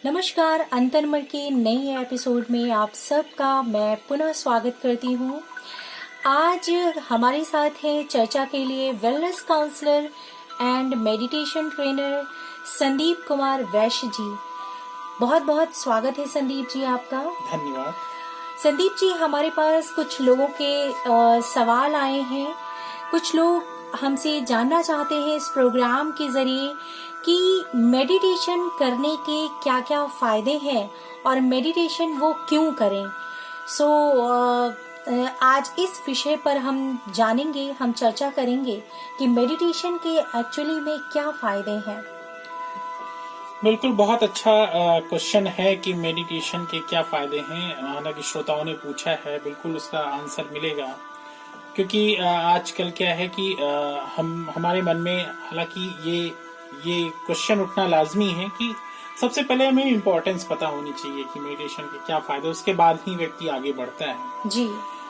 नमस्कार। अंतर्मन के नई एपिसोड में आप सबका मैं पुनः स्वागत करती हूँ। आज हमारे साथ हैं चर्चा के लिए wellness counsellor and meditation trainer Sandeep Kumar Vaishya ji. बहुत बहुत स्वागत है संदीप जी आपका। धन्यवाद। संदीप जी, हमारे पास कुछ लोगों के सवाल आए हैं। कुछ लोग हमसे जानना चाहते हैं इस प्रोग्राम के जरिए कि मेडिटेशन करने के क्या क्या फायदे हैं और मेडिटेशन वो क्यों करें। आज इस विषय पर हम जानेंगे, हम चर्चा करेंगे कि मेडिटेशन के एक्चुअली में क्या फायदे हैं। बिल्कुल, बहुत अच्छा क्वेश्चन है कि मेडिटेशन के क्या फायदे हैं। हालांकि श्रोताओं ने पूछा है, बिल्कुल उसका आंसर मिलेगा। क्योंकि आजकल क्या है कि हमारे मन में हालांकि ये क्वेश्चन उठना लाजमी है कि सबसे पहले हमें इम्पोर्टेंस पता होनी चाहिए कि मेडिटेशन के क्या फायदे, उसके बाद ही व्यक्ति आगे बढ़ता है। जी,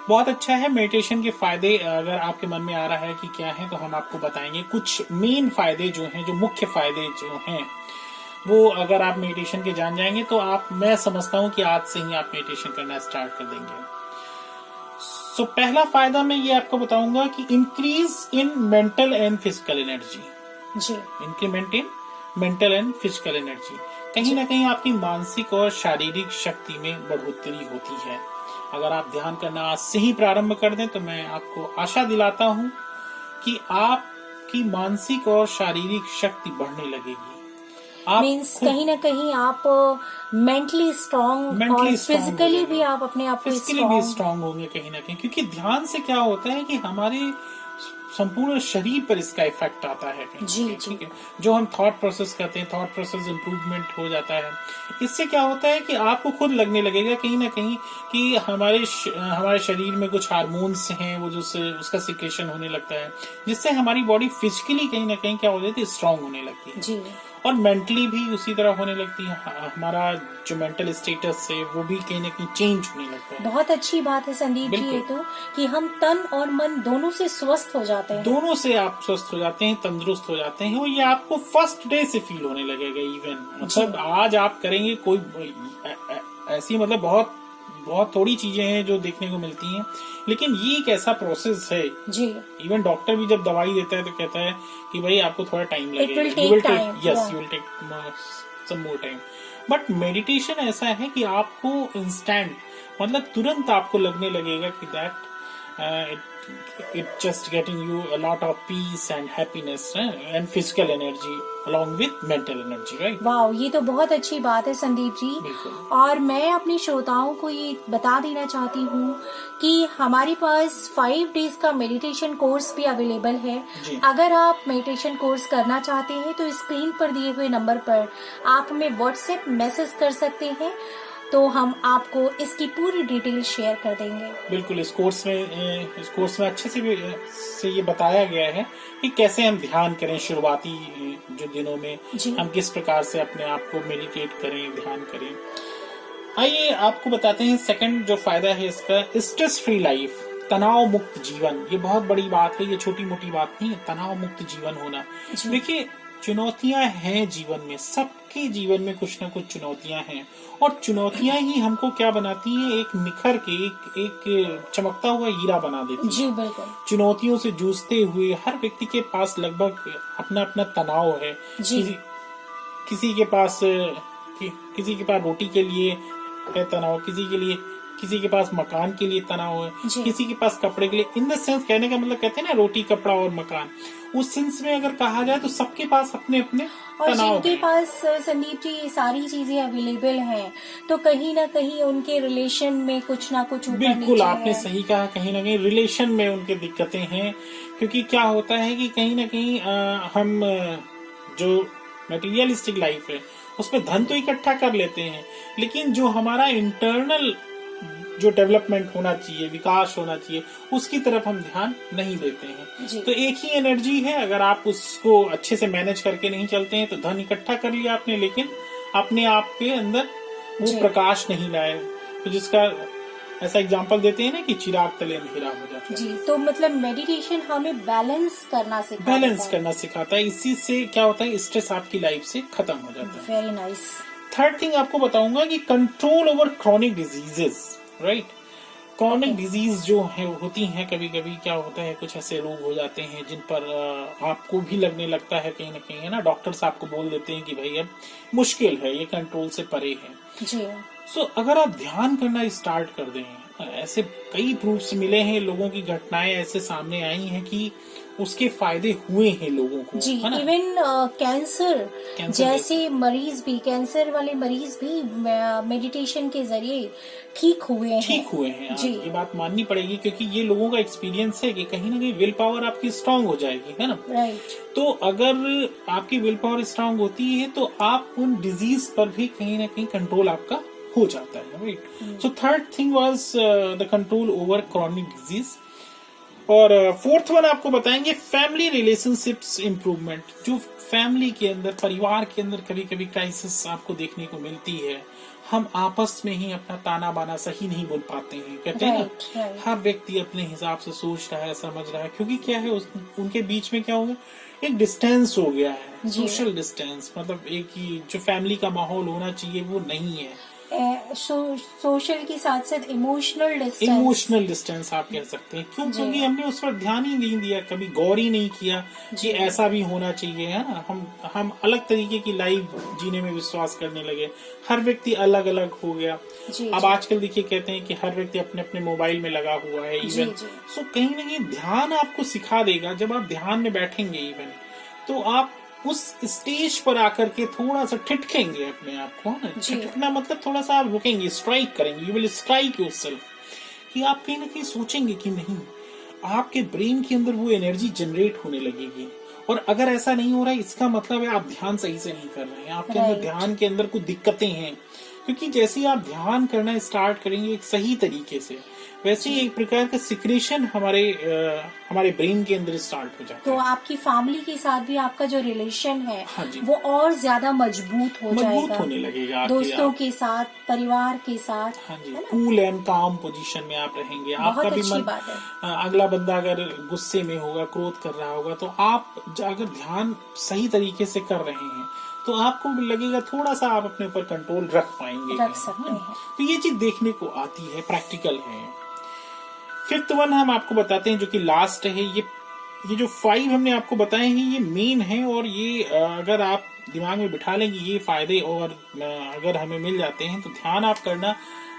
बहुत अच्छा है। मेडिटेशन के फायदे अगर आपके मन में आ रहा है कि क्या है, तो हम आपको बताएंगे कुछ मेन फायदे जो हैं, जो मुख्य फायदे जो हैं, वो अगर आप मेडिटेशन के जान जाएंगे तो मैं समझता हूँ कि आज से ही आप मेडिटेशन करना स्टार्ट कर देंगे। पहला फायदा मैं ये आपको बताऊंगा कि increase in mental and physical energy. जी, increment in mental and physical energy, कहीं ना कहीं आपकी मानसिक और शारीरिक शक्ति में बढ़ोतरी होती है। अगर आप ध्यान करना आज से ही प्रारंभ कर दें तो मैं आपको आशा दिलाता हूँ कि आपकी मानसिक और शारीरिक शक्ति बढ़ने लगेगी। मीन्स कहीं ना कहीं आप मेंटली स्ट्रांग और फिजिकली भी आप अपने आप को स्ट्रांग होंगे कहीं ना कहीं। क्योंकि ध्यान से क्या होता है कि हमारे संपूर्ण शरीर पर इसका इफेक्ट आता है। जी, ठीक है, जो हम थॉट प्रोसेस करते हैं, थॉट प्रोसेस इम्प्रूवमेंट हो जाता है। इससे क्या होता है कि आपको खुद लगने लगेगा कहीं ना कहीं कि हमारे शरीर में कुछ हार्मोन्स हैं, वो जो उसका सिक्रेशन होने लगता है, जिससे हमारी बॉडी फिजिकली कहीं ना कहीं क्या हो जाती है, स्ट्रांग होने लगती है। जी, और मेंटली भी उसी तरह होने लगती है। हमारा जो मेंटल स्टेटस है वो भी कहीं ना कहीं चेंज होने लगता है। बहुत अच्छी बात है संदीप जी ये तो, कि हम तन और मन दोनों से स्वस्थ हो जाते हैं। दोनों से आप स्वस्थ हो जाते हैं, तंदुरुस्त हो जाते हैं। और ये आपको फर्स्ट डे से फील होने लगेगा। इवन मतलब आज आप करेंगे कोई ऐसी मतलब बहुत थोड़ी चीजें हैं जो देखने को मिलती हैं, लेकिन ये एक ऐसा प्रोसेस है जी। इवन डॉक्टर भी जब दवाई देता है तो कहता है कि भाई आपको थोड़ा टाइम लगेगा, you will take some more time. But meditation ऐसा है कि आपको इंस्टेंट मतलब तुरंत आपको लगने लगेगा कि that it just getting you a lot of peace and happiness and physical energy along with mental energy, right? वाह, ये तो बहुत अच्छी बात है संदीप जी। और मैं अपने श्रोताओं को ये बता देना चाहती हूँ कि हमारे पास 5 डेज का मेडिटेशन कोर्स भी अवेलेबल है। अगर आप मेडिटेशन कोर्स करना चाहते हैं तो स्क्रीन पर दिए हुए नंबर पर आप हमें व्हाट्सएप मैसेज कर सकते हैं, तो हम आपको इसकी पूरी डिटेल शेयर कर देंगे। बिल्कुल, इस कोर्स में अच्छे से ये बताया गया है कि कैसे हम ध्यान करें। शुरुआती जो दिनों में हम किस प्रकार से अपने आप को मेडिटेट करें, ध्यान करें। आइए आपको बताते हैं सेकंड जो फायदा है इसका, स्ट्रेस फ्री लाइफ, तनाव मुक्त जीवन। ये बहुत बड़ी बात है, ये छोटी मोटी बात नहीं है। तनाव मुक्त जीवन होना। देखिए, चुनौतियां हैं जीवन में, सबके जीवन में कुछ ना कुछ चुनौतियां हैं। और चुनौतियां ही हमको क्या बनाती हैं, एक निखर के एक चमकता हुआ हीरा बना देती हैं। जी बिल्कुल। चुनौतियों से जूझते हुए हर व्यक्ति के पास लगभग अपना अपना तनाव है। किसी के पास रोटी के लिए है तनाव, किसी के पास मकान के लिए तनाव है, किसी के पास कपड़े के लिए। इन द सेंस कहने का मतलब कहते हैं ना, रोटी कपड़ा और मकान, उस सेंस में अगर कहा जाए तो सबके पास अपने अपने और जिनके पास संदीप जी ये सारी चीजें अवेलेबल हैं तो कहीं ना कहीं उनके रिलेशन में कुछ ना कुछ बिल्कुल आपने सही कहा, कहीं ना कहीं रिलेशन में उनके दिक्कतें हैं। क्योंकि क्या होता है कि कहीं ना कहीं हम जो मटेरियलिस्टिक लाइफ है उसमें धन तो इकट्ठा कर लेते हैं, लेकिन जो हमारा इंटरनल जो डेवलपमेंट होना चाहिए, विकास होना चाहिए, उसकी तरफ हम ध्यान नहीं देते हैं। तो एक ही एनर्जी है, अगर आप उसको अच्छे से मैनेज करके नहीं चलते हैं तो धन इकट्ठा कर लिया आपने, लेकिन अपने आप के अंदर वो प्रकाश नहीं लाए। तो जिसका ऐसा एग्जांपल देते हैं ना कि चिराग तले अंधेरा हो जाता है। जी, तो मतलब मेडिटेशन हमें बैलेंस करना सिखाता है। इसी से क्या होता है, स्ट्रेस आपकी लाइफ से खत्म हो जाता है। Very nice. थर्ड थिंग आपको बताऊंगा कि control over chronic diseases, right. Chronic disease जो है होती हैं, कभी कभी क्या होता है, कुछ ऐसे रोग हो जाते हैं जिन पर आपको भी लगने लगता है कहीं ना कहीं, है ना, डॉक्टर्स आपको बोल देते हैं कि भाई अब मुश्किल है, ये कंट्रोल से परे है जी। सो अगर आप ध्यान करना स्टार्ट कर दें, ऐसे कई प्रूफ्स मिले हैं, लोगों की घटनाएं ऐसे सामने आई हैं कि उसके फायदे हुए हैं लोगों को, जी। है ना। इवन कैंसर जैसे मरीज भी, कैंसर वाले मरीज भी मेडिटेशन के जरिए ठीक हुए हैं। जी, ये बात माननी पड़ेगी क्योंकि ये लोगों का एक्सपीरियंस है कि कहीं ना कहीं विल पावर आपकी स्ट्रांग हो जाएगी, है ना। राइट। तो अगर आपकी विल पावर स्ट्रांग होती है तो आप उन डिजीज पर भी कहीं ना कहीं कंट्रोल आपका हो जाता है, right. So third thing was the control over chronic disease. और फोर्थ वन आपको बताएंगे फैमिली रिलेशनशिप्स इम्प्रूवमेंट। जो फैमिली के अंदर, परिवार के अंदर कभी कभी क्राइसिस आपको देखने को मिलती है, हम आपस में ही अपना ताना बाना सही नहीं बोल पाते हैं, कहते हैं ना, हर व्यक्ति अपने हिसाब से सोच रहा है, समझ रहा है, क्योंकि क्या है उनके बीच में क्या हो गया, एक डिस्टेंस हो गया है, सोशल डिस्टेंस, मतलब एक ही जो फैमिली का माहौल होना चाहिए वो नहीं है। सोशल के साथ साथ इमोशनल डिस्टेंस आप कह सकते हैं। क्यों? क्योंकि हमने उस पर ध्यान ही नहीं दिया, कभी गौर ही नहीं किया कि ऐसा भी होना चाहिए, है ना। हम अलग तरीके की लाइफ जीने में विश्वास करने लगे, हर व्यक्ति अलग अलग हो गया। अब आजकल देखिए कहते हैं कि हर व्यक्ति अपने अपने मोबाइल में लगा हुआ है इवन। सो कहीं ना कहीं ध्यान आपको सिखा देगा, जब आप ध्यान में बैठेंगे इवन, तो आप उस स्टेज पर आकर के थोड़ा सा ठिठकेंगे अपने आप को, ना। ठिठकना मतलब थोड़ा सा आप रुकेंगे, स्ट्राइक करेंगे, यू विल स्ट्राइक योरसेल्फ, कि आप कहीं ना कहीं सोचेंगे कि नहीं, आपके ब्रेन के अंदर वो एनर्जी जनरेट होने लगेगी। और अगर ऐसा नहीं हो रहा है, इसका मतलब है आप ध्यान सही से नहीं कर रहे हैं, आपके अंदर ध्यान के अंदर कुछ दिक्कतें हैं। क्योंकि जैसे ही आप ध्यान करना स्टार्ट करेंगे एक सही तरीके से, वैसे ही एक प्रकार का सिक्रेशन हमारे ब्रेन के अंदर स्टार्ट हो जाता है। तो आपकी फैमिली के साथ भी आपका जो रिलेशन है, वो और ज्यादा मजबूत होने लगेगा। दोस्तों के साथ, परिवार के साथ, हाँ जी, कूल एंड काम पोजीशन में आप रहेंगे। आपका भी मन, अगला बंदा अगर गुस्से में होगा, क्रोध कर रहा होगा, तो आप अगर ध्यान सही तरीके से कर रहे हैं तो आपको लगेगा थोड़ा सा आप अपने ऊपर कंट्रोल रख पाएंगे, रख सकते हैं। तो ये चीज देखने को आती है, प्रैक्टिकल है। फिफ्थ वन हम आपको बताते हैं, जो कि लास्ट है। ये जो 5 हमने आपको बताए हैं, ये मेन है, और ये अगर आप दिमाग में बिठा लेंगे ये फायदे, और अगर हमें मिल जाते हैं तो ध्यान आप करना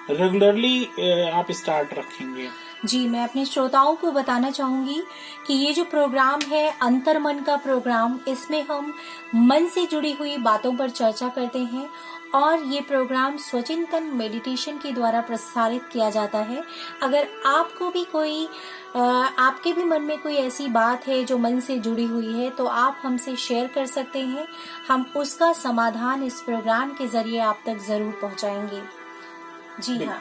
रेगुलरली आप स्टार्ट रखेंगे। जी, मैं अपने श्रोताओं को बताना चाहूंगी कि ये जो प्रोग्राम है अंतर्मन का प्रोग्राम, इसमें हम मन से जुड़ी हुई बातों पर चर्चा करते हैं, और ये प्रोग्राम स्वचिंतन मेडिटेशन के द्वारा प्रसारित किया जाता है। अगर आपको भी कोई आपके भी मन में कोई ऐसी बात है जो मन से जुड़ी हुई है, तो आप हमसे शेयर कर सकते हैं, हम उसका समाधान इस प्रोग्राम के जरिए आप तक जरूर पहुंचाएंगे। जी हाँ,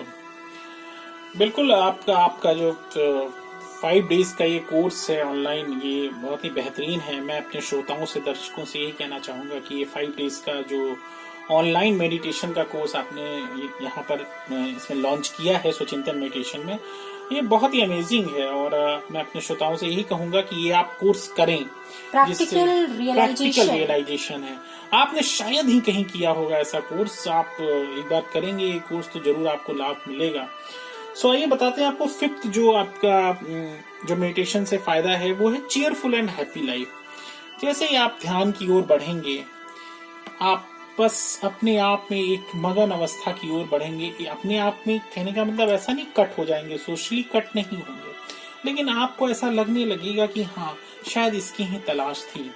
बिल्कुल। आपका जो 5 डेज का ये कोर्स है ऑनलाइन, ये बहुत ही बेहतरीन है। मैं अपने श्रोताओं से, दर्शकों से यही कहना चाहूंगा कि ये 5 डेज का जो ऑनलाइन मेडिटेशन का कोर्स आपने यहाँ पर इसमें लॉन्च किया है स्वचिंतन मेडिटेशन में, ये बहुत ही अमेजिंग है। और मैं अपने श्रोताओं से यही कहूंगा कि ये आप कोर्स करें, प्रैक्टिकल रियलाइजेशन है। आपने शायद ही कहीं किया होगा ऐसा कोर्स, आप एक बार करेंगे ये कोर्स तो जरूर आपको लाभ मिलेगा। सो आइए बताते हैं आपको फिफ्थ जो आपका जो मेडिटेशन से फायदा है, वो है चीयरफुल एंड हैप्पी लाइफ। जैसे ही आप ध्यान की ओर बढ़ेंगे, आप बस अपने आप में एक मगन अवस्था की ओर बढ़ेंगे। अपने आप में कहने का मतलब ऐसा नहीं कट हो जाएंगे, सोशली कट नहीं होंगे, लेकिन आपको ऐसा लगने लगेगा कि हाँ, शायद इसकी ही तलाश थी।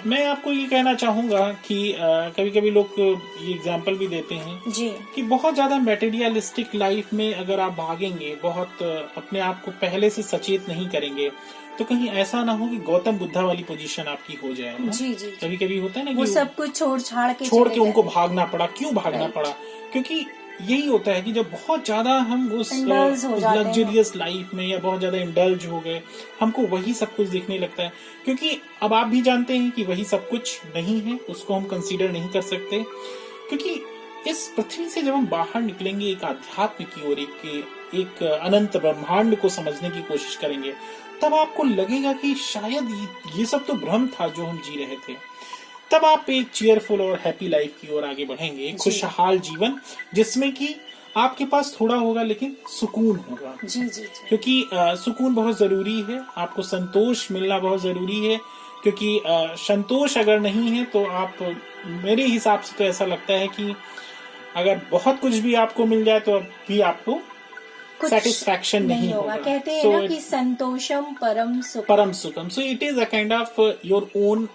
मैं आपको ये कहना चाहूंगा कि कभी कभी लोग ये एग्जाम्पल भी देते हैं जी, कि बहुत ज्यादा मटेरियलिस्टिक लाइफ में अगर आप भागेंगे, बहुत अपने आप को पहले से सचेत नहीं करेंगे, तो कहीं ऐसा ना हो कि गौतम बुद्धा वाली पोजीशन आपकी हो जाए। जी जी, कभी कभी होता है ना, वो सब कुछ छोड़ के उनको भागना पड़ा। क्यों भागना पड़ा? क्योंकि यही होता है कि जब बहुत ज्यादा हम उस लग्जरियस लाइफ में या बहुत ज्यादा इंडल्ज हो गए, हमको वही सब कुछ दिखने लगता है। क्योंकि अब आप भी जानते हैं कि वही सब कुछ नहीं है, उसको हम कंसीडर नहीं कर सकते। क्योंकि इस पृथ्वी से जब हम बाहर निकलेंगे, एक आध्यात्म की ओर, एक अनंत ब्रह्मांड को समझने की कोशिश करेंगे, तब आपको लगेगा कि शायद ये सब तो भ्रम था जो हम जी रहे थे। तब आप एक चीयरफुल और हैप्पी लाइफ की ओर आगे बढ़ेंगे, एक खुशहाल जीवन जिसमें कि आपके पास थोड़ा होगा लेकिन सुकून होगा। जी जी जी। क्योंकि सुकून बहुत जरूरी है, आपको संतोष मिलना बहुत जरूरी है, क्योंकि संतोष अगर नहीं है तो आप, मेरे हिसाब से तो ऐसा लगता है कि अगर बहुत कुछ भी आपको मिल जाए तो भी आपको सेटिस्फैक्शन नहीं होगा। कहते हैं ना कि संतोषम परम सुखम। परम सुखम। So it is a kind of your own,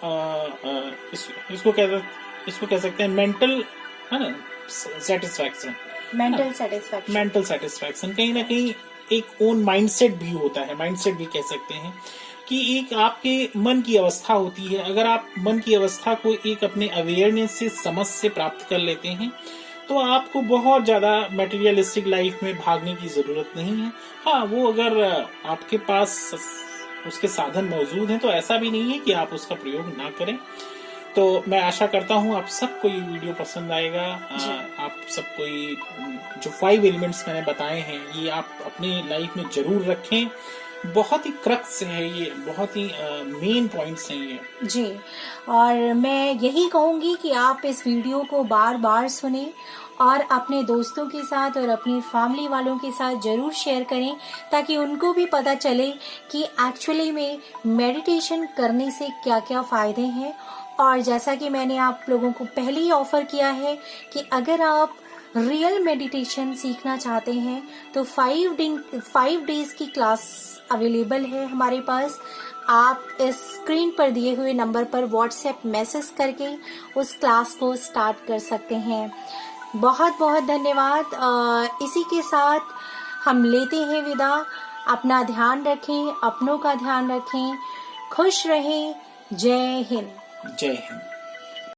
इसको कह सकते हैं मेंटल, है ना, सेटिस्फैक्शन। मेंटल सेटिस्फैक्शन कहीं ना कहीं एक ओन माइंडसेट भी होता है, माइंडसेट भी कह सकते हैं कि एक आपके मन की अवस्था होती है। अगर आप मन की अवस्था को एक अपने अवेयरनेस से, समझ से प्राप्त कर लेते हैं तो आपको बहुत ज्यादा मटेरियलिस्टिक लाइफ में भागने की जरूरत नहीं है। हाँ, वो अगर आपके पास उसके साधन मौजूद हैं तो ऐसा भी नहीं है कि आप उसका प्रयोग ना करें। तो मैं आशा करता हूँ आप सबको ये वीडियो पसंद आएगा। आप सबको ये जो 5 एलिमेंट्स मैंने बताए हैं ये आप अपनी लाइफ में जरूर रखें। बहुत ही क्रक्स है ये, बहुत ही मेन पॉइंट्स हैं ये। जी, और मैं यही कहूंगी कि आप इस वीडियो को बार बार सुने और अपने दोस्तों के साथ और अपनी फैमिली वालों के साथ जरूर शेयर करें, ताकि उनको भी पता चले कि एक्चुअली में मेडिटेशन करने से क्या क्या फायदे हैं। और जैसा कि मैंने आप लोगों को पहले ही ऑफर किया है कि अगर आप रियल मेडिटेशन सीखना चाहते हैं तो 5 डेज की क्लास अवेलेबल है हमारे पास। आप इस स्क्रीन पर दिए हुए नंबर पर व्हाट्सएप मैसेज करके उस क्लास को स्टार्ट कर सकते हैं। बहुत बहुत धन्यवाद। इसी के साथ हम लेते हैं विदा। अपना ध्यान रखें, अपनों का ध्यान रखें, खुश रहें। जय हिंद। जय हिंद।